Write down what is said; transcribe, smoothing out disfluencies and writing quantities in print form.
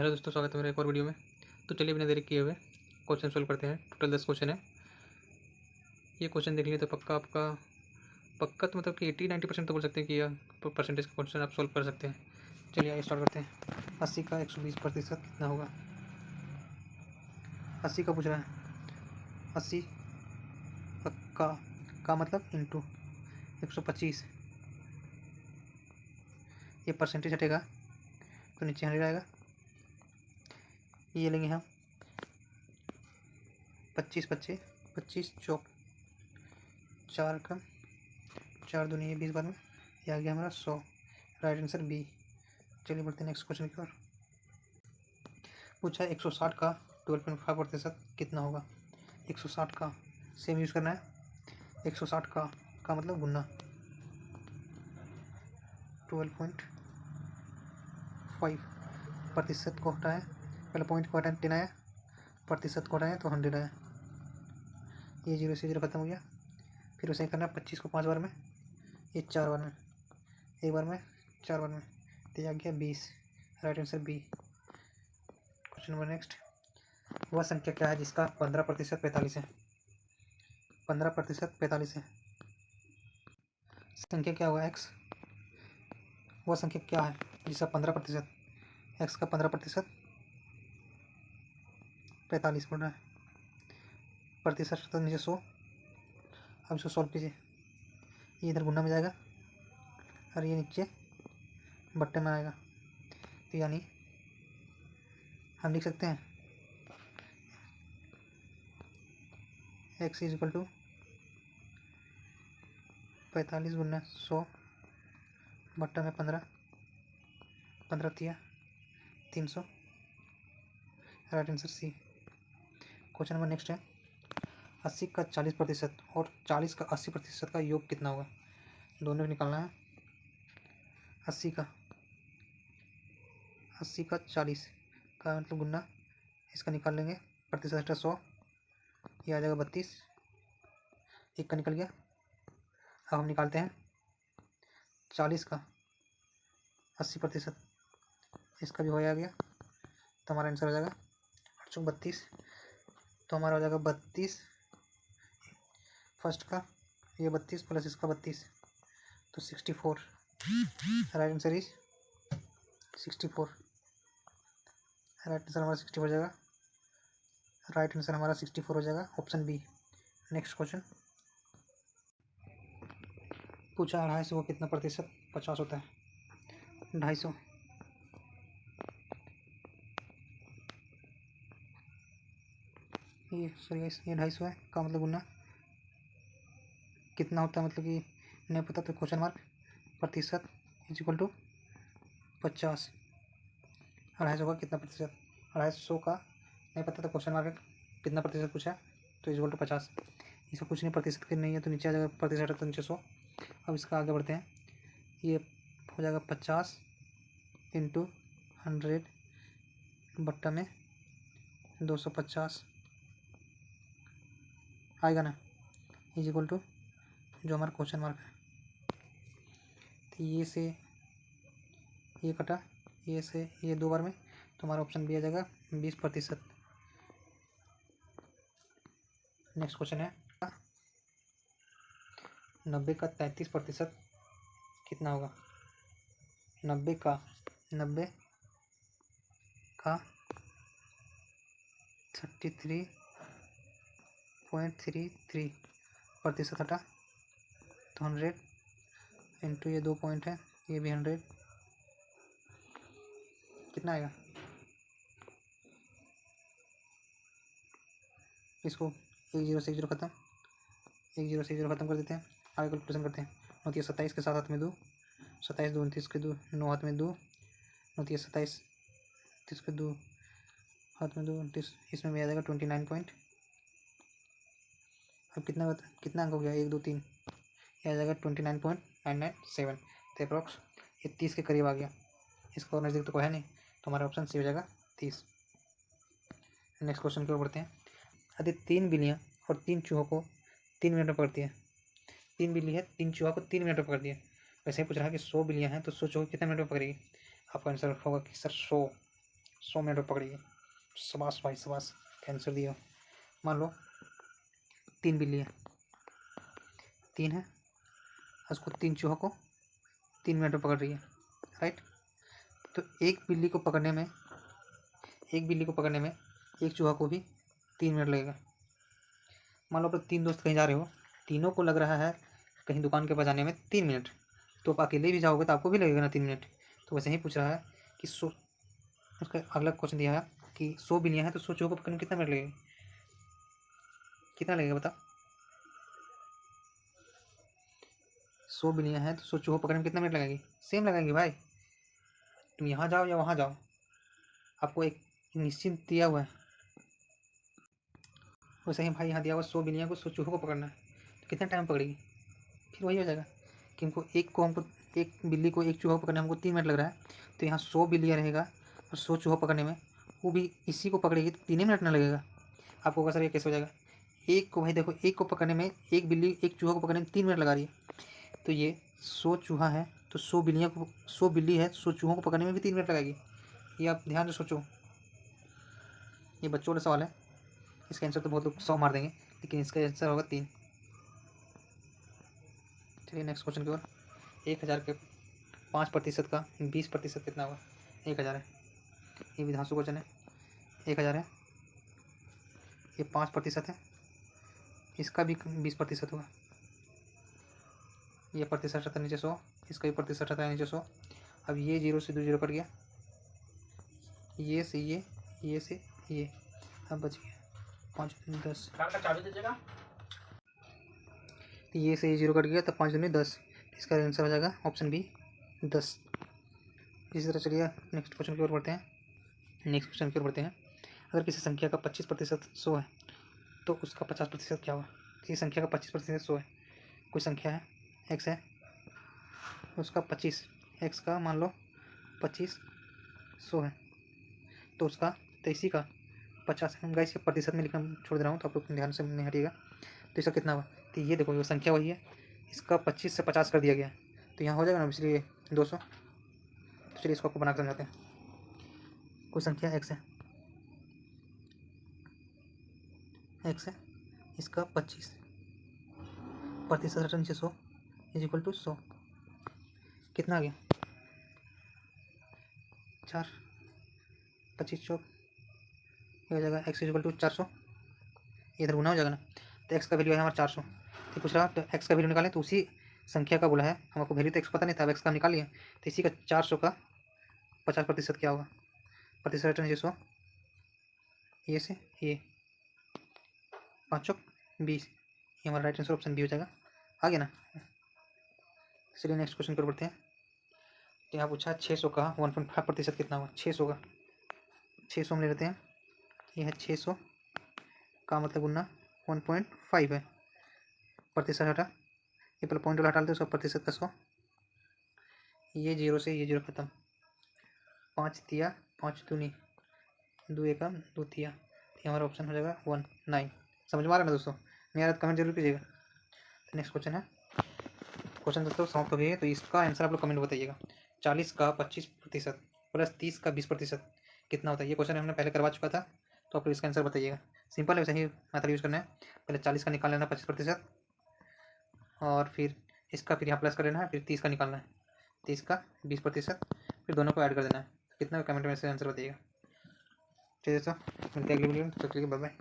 Hello दोस्तों, स्वागत है मेरे एक और वीडियो में। तो चलिए बिना देरी किए हुए क्वेश्चन सोल्व करते हैं। टोटल 10 क्वेश्चन है। ये क्वेश्चन देख लिए तो पक्का आपका पक्का तो मतलब कि 80-90% तो बोल सकते हैं कि यह परसेंटेज का क्वेश्चन आप सोल्व कर सकते हैं। चलिए आइए स्टार्ट करते हैं। 80 का 120% कितना होगा? 80 का पूछ रहा है। 80 का मतलब इंटू 125। ये परसेंटेज हटेगा तो नीचे 100 आएगा। ये लेंगे हम 25 बच्चे 25 चौक 4 का 4 दूनी 20 बार में ये आ गया हमारा 100। Right answer B. चलिए बढ़ते हैं नेक्स्ट क्वेश्चन की ओर। पूछा है 160 का 12.5% कितना होगा? 160 का सेम यूज़ करना है। 160 का मतलब गुना 12.5 प्रतिशत को हटाएं। पहले पॉइंट को हटाएं 10 आया, प्रतिशत को हटाएं तो 100 आया। ये 0 से 0 खत्म हो गया। फिर उसे करना है 25 को 5 बार में, ये 4 बार में, एक बार में 4 बार में, तो ये आ गया 20। Right answer B. Question number next. वह संख्या क्या है जिसका 15% 45 है? 15% 45 है। संख्या क्या होगा? एक्स। वह संख्या क्या है जिसका 15%, एक्स का 15% 45 बोल रहा है। प्रतिशत तो नीचे 100। अब इसको सॉल्व कीजिए। ये इधर गुना में जाएगा और ये नीचे बट्टे में आएगा। तो यानी हम लिख सकते हैं एक्स इज इक्वल टू 45 गुना 100 बट्टा में 15, 15 तिया 300। Right answer C. Question number next है। 80 का 40% और 40 का 80% का योग कितना होगा? दोनों को निकालना है। 80 का 40 का मतलब गुना, इसका निकाल लेंगे। प्रतिशत हटा 100, ये आ जाएगा 32। एक का निकल गया। अब हम निकालते हैं 40 का 80%, इसका भी हो गया। तो हमारा आंसर हो जाएगा 832। तो हमारा हो जाएगा 32 फर्स्ट का, ये 32 प्लस इसका 32 तो 64। Right answer is 64। Right answer हमारा 64 हो जाएगा। राइट आंसर हमारा 64 हो जाएगा, ऑप्शन बी। Next question. पूछा 250 को कितना प्रतिशत 50 होता है? 250 ये सॉरी ये 250 है का मतलब गुना कितना होता है, मतलब कि नहीं पता तो क्वेश्चन मार्क प्रतिशत इज इक्वल टू 50। 250 का कितना प्रतिशत? 250 का नहीं पता तो क्वेश्चन मार्क कितना प्रतिशत पूछा है तो इज इक्वल टू 50। इसका कुछ नहीं, प्रतिशत के नहीं है तो नीचे आ जाएगा, प्रतिशत है तो नीचे 100। अब इसका आगे बढ़ते हैं। ये हो जाएगा 50 इंटू 100 बट्टा में 250 आएगा ना, इज इक्वल टू जो हमारा क्वेश्चन मार्क है। तो ये से ये कटा, ये से ये 2 बार में, तो हमारा ऑप्शन बी आ जाएगा 20%। नेक्स्ट क्वेश्चन है 90 का 33% कितना होगा? 90 का 33.33 प्रतिशत हटा तो 100 इंटू ये 2 पॉइंट है, ये भी 100 कितना आएगा? इसको 1 0 से 1 0 खत्म, 1 0 से 1 0 खत्म कर देते हैं। आगे कैलकुलेशन करते हैं। 9 3 27 के साथ हाथ में 2, 27 2 29 के 2, 9 हाथ में 2, 9 3 27 30 के 2 हाथ में 2 29, इसमें भी आ जाएगा 29 पॉइंट। अब कितना अंक हो गया? 1 2 3, ये आ जाएगा 29.997। तो अप्रॉक्स ये 30 के करीब आ गया। इसका और नज़दीक तो कोई है नहीं, तो हमारा ऑप्शन सी हो जाएगा 30। नेक्स्ट क्वेश्चन की ओर बढ़ते हैं। यदि 3 बिल्लियाँ और 3 चूहों को 3 मिनट में पकड़ती है। 3 बिल्ली है, 3 चूहा को 3 मिनट में पकड़ दिया। वैसे ही पूछ रहा है कि 100 बिल्लियाँ हैं तो 100 चूहे कितने मिनट में पकड़ेगी? आपका आंसर होगा कि सर 100 100 मिनट में पकड़िए। शाबाश भाई शाबाश, आंसर दिया। मान लो 3 बिल्ली है, 3 है, उसको 3 चूहों को 3 मिनट में पकड़ रही है, राइट। तो एक बिल्ली को पकड़ने में एक चूहा को भी 3 मिनट लगेगा। मान लो आप 3 दोस्त कहीं जा रहे हो, तीनों को लग रहा है कहीं दुकान के पास जाने में 3 मिनट, तो आप अकेले भी जाओगे तो आपको भी लगेगा ना 3 मिनट। तो वैसे ही पूछ रहा है कि उसका अगला क्वेश्चन दिया है कि 100 बिल्लियाँ हैं तो 100 चूहों को पकड़ने में कितना मिनट लगेगा, कितना लगेगा बताओ। 100 बिल्लियाँ हैं तो 100 चूहों पकड़ने में कितना मिनट लगेगी, सेम लगेंगे भाई। तुम यहाँ जाओ या वहाँ जाओ, आपको एक निश्चित दिया हुआ है। वैसे ही भाई यहाँ दिया हुआ 100 बिल्लियाँ को 100 चूहों को पकड़ना है, तो कितना टाइम पकड़ेगी, फिर वही हो जाएगा कि हमको एक बिल्ली को एक चूहा पकड़ने में हमको 3 मिनट लग रहा है, तो यहाँ 100 बिल्लियाँ रहेगा और 100 चूहा पकड़ने में वो भी इसी को पकड़ेगी तो 3 मिनट ना लगेगा। आपको होगा सर ये कैसे हो जाएगा, एक को भाई देखो, एक को पकड़ने में एक बिल्ली एक चूहा को पकड़ने में 3 मिनट लगा रही है, तो ये 100 चूहा है तो 100 बिल्ली है, 100 चूहों को पकड़ने में भी 3 मिनट लगेगी। ये आप ध्यान से सोचो, ये बच्चों वाला सवाल है, इसका आंसर तो बहुत लोग 100 मार देंगे, लेकिन इसका आंसर होगा 3। चलिए नेक्स्ट क्वेश्चन की ओर। 1000 के 5% का 20% कितना होगा, 1000 है, ये भी धांसू क्वेश्चन है। 1000 है, ये 5% है, इसका भी 20% होगा। ये प्रतिशत रहता है नीचे 100, इसका भी प्रतिशत रहता है नीचे 100। अब ये 0 से 2 0 कट गया, ये से ये से ये, अब बच गया 5 10, चाबी दीजिएगा। ये से ये 0 कट गया तो 5 दूनी 10, इसका आंसर हो जाएगा ऑप्शन बी 10। इसी तरह चलिए नेक्स्ट क्वेश्चन की ओर बढ़ते हैं। अगर किसी संख्या का 25% 100 है तो उसका 50% क्या होगा। किसी संख्या का 25% 100 है, कोई संख्या है x है, उसका 25, x का मान लो 25 100 है, तो उसका तो इसी का 50 गाइस के प्रतिशत में लिखना छोड़ दे रहा हूँ, तो आप लोग ध्यान से नहीं हटिएगा। तो इसका कितना हुआ, तो ये देखो ये संख्या वही है, इसका 25 से 50 कर दिया गया, तो यहाँ हो जाएगा ना, इसलिए 200। तो चलिए इसको आपको बना कर समझाते हैं। कोई संख्या x है, इसका 25 प्रतिशत रटन 100 इज इक्वल टू 100, कितना आ गया 4, 25 चौक, ये हो जाएगा x इज इक्वल टू 400, इधर गुना हो जाएगा ना, तो x का वैल्यू है हमारा 400। तो पूछ रहा तो x का वैल्यू निकालें, तो उसी संख्या का बोला है, हमको वैल्यू तो x पता नहीं था, अब x का निकाल लिया, तो इसी का 400 का 50% क्या होगा, प्रतिशत रिटर्न 100, ये से ये 5 चौक 20, ये हमारा राइट आंसर ऑप्शन बी हो जाएगा। आ गया ना। चलिए नेक्स्ट क्वेश्चन पर बढ़ते हैं। तो यहाँ पूछा 600 का 1.5% कितना होगा। 600 का 600 हम ले लेते हैं, ये है 600 का मतलब गुना 1.5 है, प्रतिशत हटा, ये पहले पॉइंट वाला हटा लेते हैं, 100% का 100, ये 0 से ये 0 खत्म, 5 तिया 5 दूनी 2 एकम 2 तिया, ये हमारा ऑप्शन हो जाएगा 19। समझ में आ रहा है ना दोस्तों, नहीं आ रहा तो कमेंट जरूर कीजिएगा। तो नेक्स्ट क्वेश्चन है, क्वेश्चन दोस्तों समाप्त हो गई है, तो इसका आंसर आप लोग कमेंट बताइएगा। 40 का 25% प्लस 30 का 20% कितना होता है। ये क्वेश्चन हमने पहले करवा चुका था, तो आप लोग इसका आंसर बताइएगा। सिंपल है, वैसे ही मेथड यूज़ करना है, पहले 40 का निकाल लेना 25%, और फिर इसका फिर यहाँ प्लस कर लेना है, फिर 30 का निकालना है, 30 का 20%, फिर दोनों को ऐड कर देना है। कितना कमेंट में से आंसर बताइएगा। चलिए दोस्तों मिलते हैं अगली वीडियो में, तो चलिए बाय बाय।